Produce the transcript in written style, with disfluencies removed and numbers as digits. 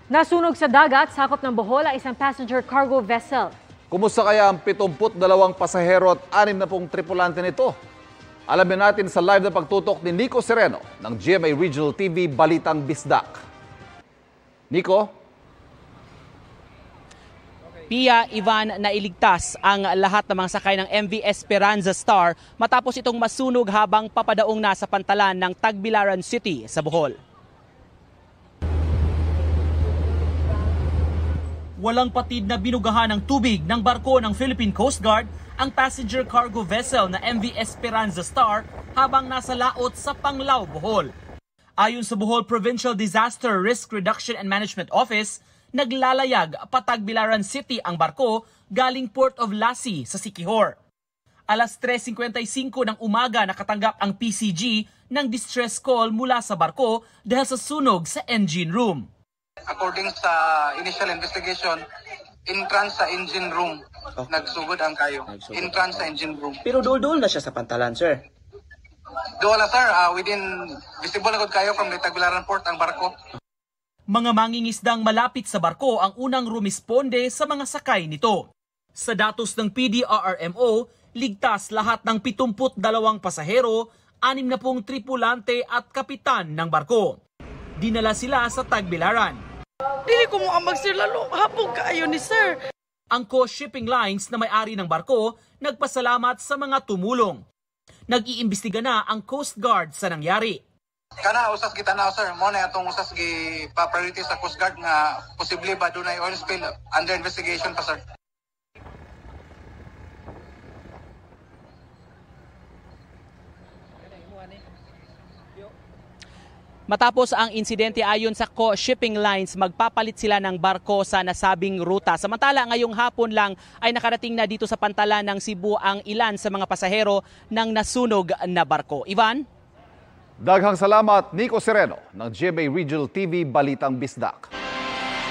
Nasunog sa dagat, sakop ng Bohol ang isang passenger cargo vessel. Kumusta kaya ang 72 pasahero at 60 tripulante nito? Alamin natin sa live na pagtutok ni Nico Sereno ng GMA Regional TV Balitang Bisdak. Nico? Pia, Ivan, nailigtas ang lahat ng mga sakay ng MV Esperanza Star matapos itong masunog habang papadaong nasa pantalan ng Tagbilaran City sa Bohol. Walang patid na binugahan ng tubig ng barko ng Philippine Coast Guard ang passenger cargo vessel na MV Esperanza Star habang nasa laot sa Panglao, Bohol. Ayon sa Bohol Provincial Disaster Risk Reduction and Management Office, naglalayag Tagbilaran City ang barko galing Port of Lassi sa Siquijor. Alas 3:55 ng umaga nakatanggap ang PCG ng distress call mula sa barko dahil sa sunog sa engine room. According sa initial investigation, entrance sa engine room. Nagsugod ang kayo. Entrance sa engine room. Pero dool-dool na siya sa pantalan, sir. Doon na sir, within visible na kayo from the Tagbilaran Port ang barko. Mga mangingisdang malapit sa barko ang unang rumisponde sa mga sakay nito. Sa datos ng PDRRMO, ligtas lahat ng 72 pasahero, 60 tripulante at kapitan ng barko. Dinala sila sa Tagbilaran. Dili ko mo ang magsirlalo, hapog kaayo ni sir. Ang Coast Shipping Lines na may-ari ng barko nagpasalamat sa mga tumulong. Nag-iimbestiga na ang Coast Guard sa nangyari. Kana usas kita na sir, mo na atong usas gi pa-priority sa Coast Guard nga posible ba dunay oil spill under investigation pa sir. Matapos ang insidente ayon sa Coast Shipping Lines, magpapalit sila ng barko sa nasabing ruta. Samantala ngayong hapon lang ay nakarating na dito sa pantalan ng Cebu ang ilan sa mga pasahero ng nasunog na barko. Ivan? Daghang salamat, Nico Sereno ng GMA Regional TV Balitang Bisdak.